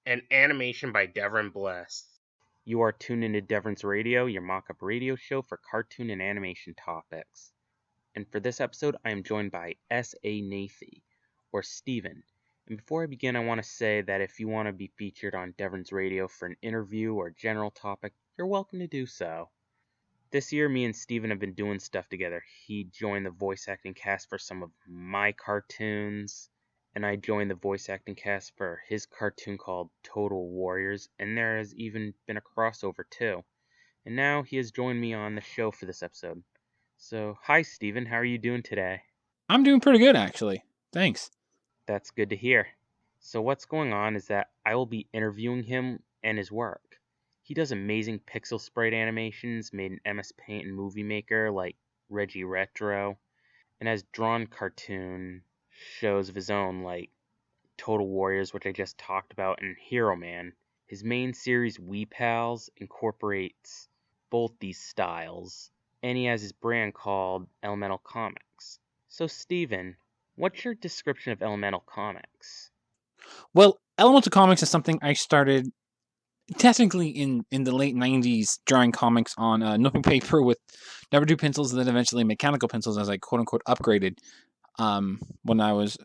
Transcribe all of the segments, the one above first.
and animation by Devron Bliss. You are tuned into Devron's Radio, your mock-up radio show for cartoon and animation topics. And for this episode, I am joined by S.A. Nathe, or Steven. And before I begin, I want to say that if you want to be featured on Devron's Radio for an interview or general topic, you're welcome to do so. This year, me and Steven have been doing stuff together. He joined the voice acting cast for some of my cartoons, and I joined the voice acting cast for his cartoon called Total Warriors, and there has even been a crossover too. And now he has joined me on the show for this episode. So, hi Steven, how are you doing today? I'm doing pretty good, actually. Thanks. That's good to hear. So what's going on is that I will be interviewing him and his work. He does amazing pixel sprite animations made in MS Paint and Movie Maker like Reggie Retro, and has drawn cartoon shows of his own like Total Warriors, which I just talked about, and Hero Man. His main series, We Pals, incorporates both these styles, and he has his brand called Elemental Comics. So Steven, what's your description of Elemental Comics? Well, Elemental Comics is something I started technically in the late 90s drawing comics on notebook paper with number 2 pencils and then eventually mechanical pencils as I quote-unquote upgraded when I was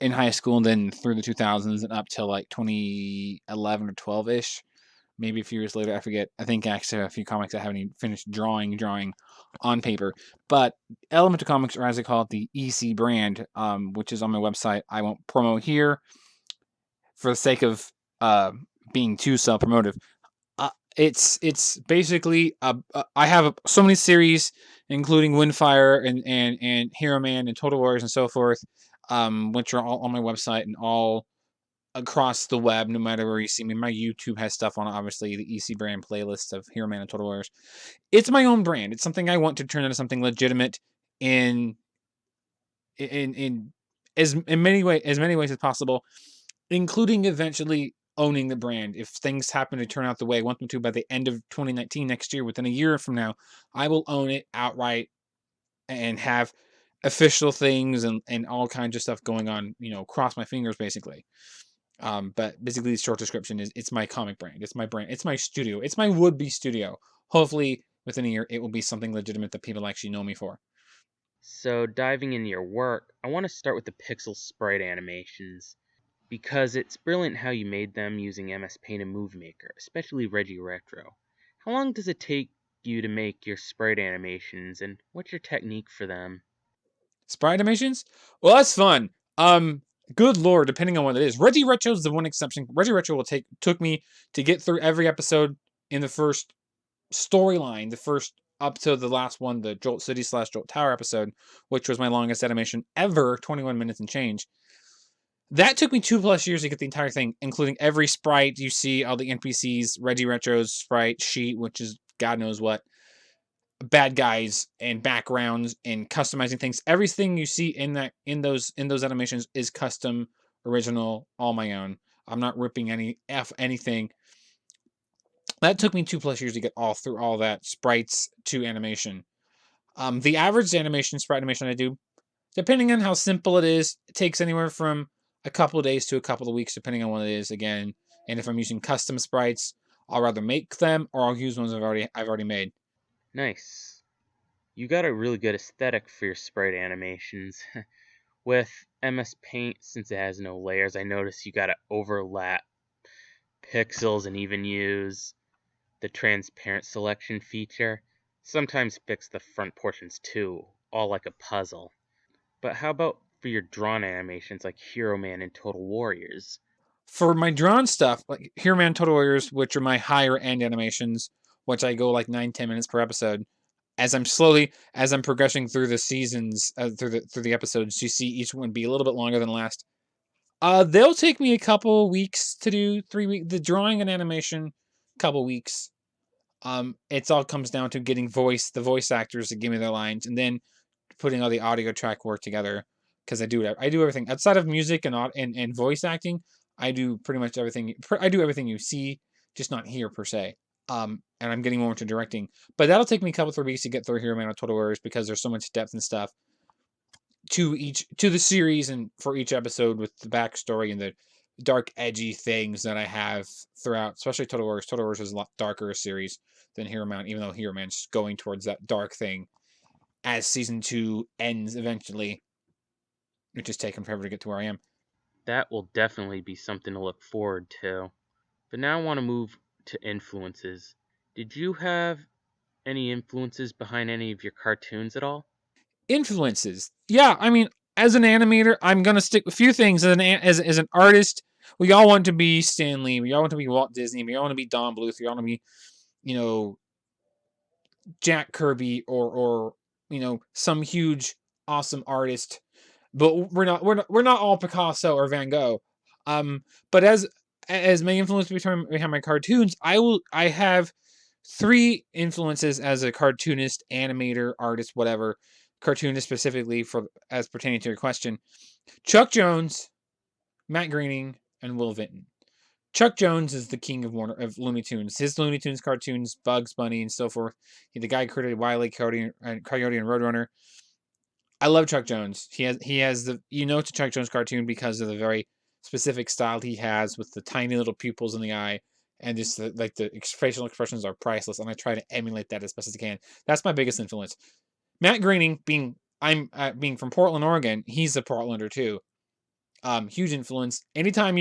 in high school and then through the 2000s and up till like 2011 or 12-ish. Maybe a few years later, I forget. I think actually I have a few comics I haven't even finished drawing on paper. But Elemental Comics, or as I call it, the EC brand, which is on my website. I won't promote here for the sake of being too self-promotive. It's basically I have so many series, including Windfire and Hero Man and Total Warriors and so forth, which are all on my website and all across the web, no matter where you see me. My YouTube has stuff on, obviously, the EC brand playlist of Hero Man and Total Warriors. It's my own brand. It's something I want to turn into something legitimate in many ways as possible, including eventually owning the brand. If things happen to turn out the way I want them to by the end of 2019, next year, within a year from now, I will own it outright and have official things and all kinds of stuff going on, cross my fingers, basically. But basically, the short description is it's my comic brand. It's my brand. It's my studio. It's my would-be studio. Hopefully, within a year, it will be something legitimate that people actually know me for. So diving into your work, I want to start with the pixel sprite animations, because it's brilliant how you made them using MS Paint and Movie Maker, especially Reggie Retro. How long does it take you to make your sprite animations, and what's your technique for them? Sprite animations? Well, that's fun. Good lord, depending on what it is. Reggie Retro is the one exception. Reggie Retro took me to get through every episode in the first storyline, the first up to the last one, the Jolt City / Jolt Tower episode, which was my longest animation ever, 21 minutes and change. That took me 2+ years to get the entire thing, including every sprite you see, all the NPCs, Reggie Retro's sprite sheet, which is God knows what, bad guys and backgrounds and customizing things. Everything you see in those animations is custom, original, all my own. I'm not ripping anything. That took me 2+ years to get through all that sprites to animation. The average sprite animation I do, depending on how simple it is, it takes anywhere from a couple of days to a couple of weeks, depending on what it is again. And if I'm using custom sprites, I'll rather make them or I'll use ones I've already made. Nice. You got a really good aesthetic for your sprite animations. With MS Paint, since it has no layers, I noticed you gotta overlap pixels and even use the transparent selection feature. Sometimes fix the front portions too, all like a puzzle. But how about for your drawn animations like Hero Man and Total Warriors? For my drawn stuff, like Hero Man, Total Warriors, which are my higher end animations, which I go like 9-10 minutes per episode. As I'm progressing through the seasons, through the episodes, you see each one be a little bit longer than last. They'll take me a couple weeks to do. 3 weeks. The drawing and animation, couple weeks. It all comes down to getting the voice actors to give me their lines, and then putting all the audio track work together. Because I do everything outside of music and voice acting. I do pretty much everything. I do everything you see, just not here per se. And I'm getting more into directing, but that'll take me a couple 3 weeks to get through Hero Man and Total Warriors because there's so much depth and stuff to the series and for each episode with the backstory and the dark, edgy things that I have throughout, especially Total Wars. Total Wars is a lot darker a series than Hero Man, even though Hero Man's going towards that dark thing as season 2 ends eventually, which is taking forever to get to where I am. That will definitely be something to look forward to. But now I want to move to influences. Did you have any influences behind any of your cartoons at all? Influences. Yeah, I mean, as an animator, I'm gonna stick with a few things. As an artist, we all want to be Stan Lee. We all want to be Walt Disney. We all want to be Don Bluth. We all want to be, you know, Jack Kirby or some huge awesome artist. But we're not all Picasso or Van Gogh. But as my influence behind my cartoons, I have 3 influences as a cartoonist, animator, artist, whatever. Cartoonist specifically for as pertaining to your question. Chuck Jones, Matt Groening, and Will Vinton. Chuck Jones is the king of Looney Tunes. His Looney Tunes cartoons, Bugs Bunny and so forth. The guy who created Wile E. Coyote and Roadrunner. I love Chuck Jones. He has the it's a Chuck Jones cartoon because of the very specific style he has with the tiny little pupils in the eye and just the facial expressions are priceless. And I try to emulate that as best as I can. That's my biggest influence. Matt Groening being from Portland, Oregon. He's a Portlander too. Huge influence. Anytime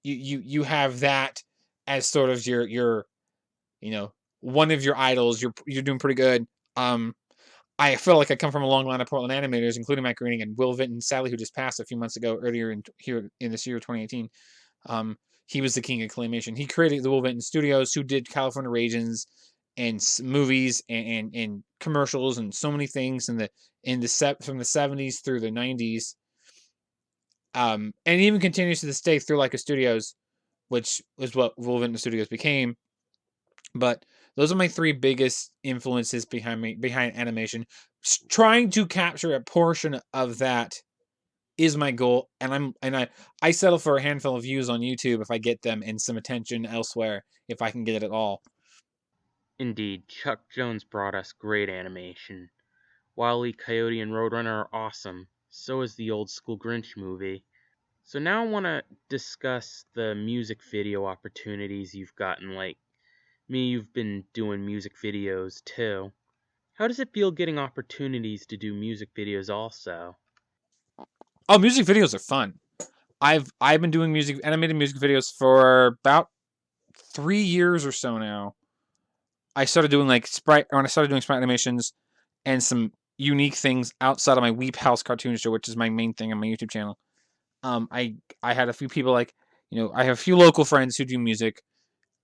you have that as sort of your one of your idols, you're doing pretty good. I feel like I come from a long line of Portland animators, including Matt Groening and Will Vinton, Sally, who just passed a few months ago, earlier in this year, 2018. He was the king of claymation. He created the Will Vinton Studios, who did California Raisins and movies and commercials and so many things from the 70s through the 90s. And even continues to this day through Leica Studios, which is what Will Vinton Studios became. But those are my 3 biggest influences behind animation. Trying to capture a portion of that is my goal, and I settle for a handful of views on YouTube if I get them, and some attention elsewhere if I can get it at all. Indeed, Chuck Jones brought us great animation. Wile E. Coyote and Roadrunner are awesome. So is the old school Grinch movie. So now I want to discuss the music video opportunities you've gotten. Like me, you've been doing music videos too. How does it feel getting opportunities to do music videos also? Oh, music videos are fun. I've been doing animated music videos for about 3 years or so now. I started doing when I started doing sprite animations and some unique things outside of my Weep House cartoon show, which is my main thing on my YouTube channel. I had a few people I have a few local friends who do music.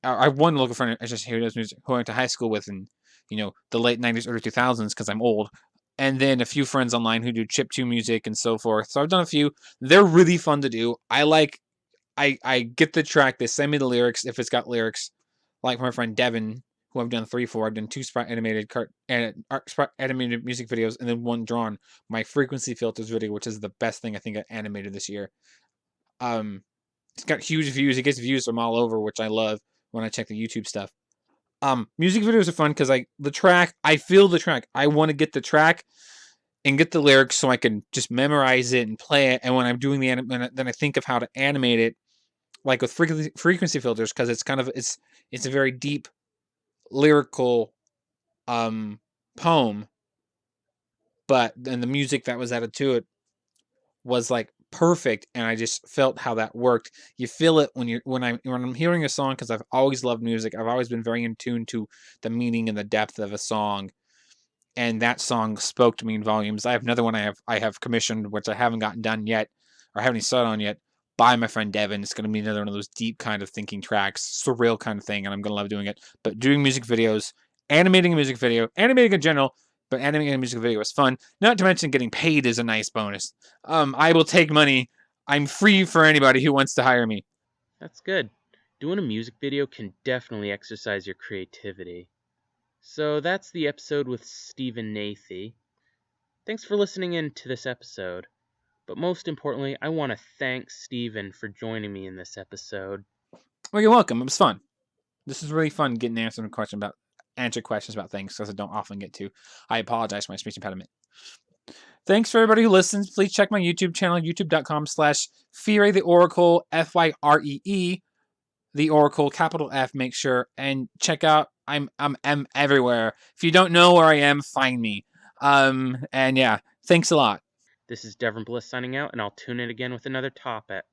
I have one local friend I just who does music who I went to high school with in the late 90s, early 2000s because I'm old. And then a few friends online who do chiptune music and so forth. So I've done a few. They're really fun to do. I get the track. They send me the lyrics if it's got lyrics. Like my friend Devon, who I've done 3 for. I've done 2 sprite animated music videos, and then 1 drawn. My frequency filters video, which is the best thing I think I animated this year. It's got huge views. It gets views from all over, which I love when I check the YouTube stuff. Music videos are fun because I feel the track. I want to get the track and get the lyrics so I can just memorize it and play it. And when I'm doing then I think of how to animate it, like with frequency filters, because it's a very deep lyrical poem, but then the music that was added to it was like perfect, and I just felt how that worked. You feel it when I'm hearing a song, because I've always loved music. I've always been very in tune to the meaning and the depth of a song, and that song spoke to me in volumes. I have another one I have commissioned, which I haven't gotten done yet, or haven't even started on yet, by my friend Devon. It's going to be another one of those deep kind of thinking tracks, surreal kind of thing, and I'm going to love doing it. But doing music videos, animating a music video, animating in general, but animating a music video is fun. Not to mention getting paid is a nice bonus. I will take money. I'm free for anybody who wants to hire me. That's good. Doing a music video can definitely exercise your creativity. So that's the episode with Stephen Nathe. Thanks for listening in to this episode. But most importantly, I want to thank Stephen for joining me in this episode. Well, you're welcome. It was fun. This is really fun getting answer questions about things because I don't often get to. I apologize for my speech impediment. Thanks for everybody who listens. Please check my YouTube channel, youtube.com/Firee the Oracle, Firee the Oracle, capital F. Make sure and check out. I'm everywhere. If you don't know where I am, find me. And yeah, thanks a lot. This is Devron Bliss signing out, and I'll tune in again with another topic.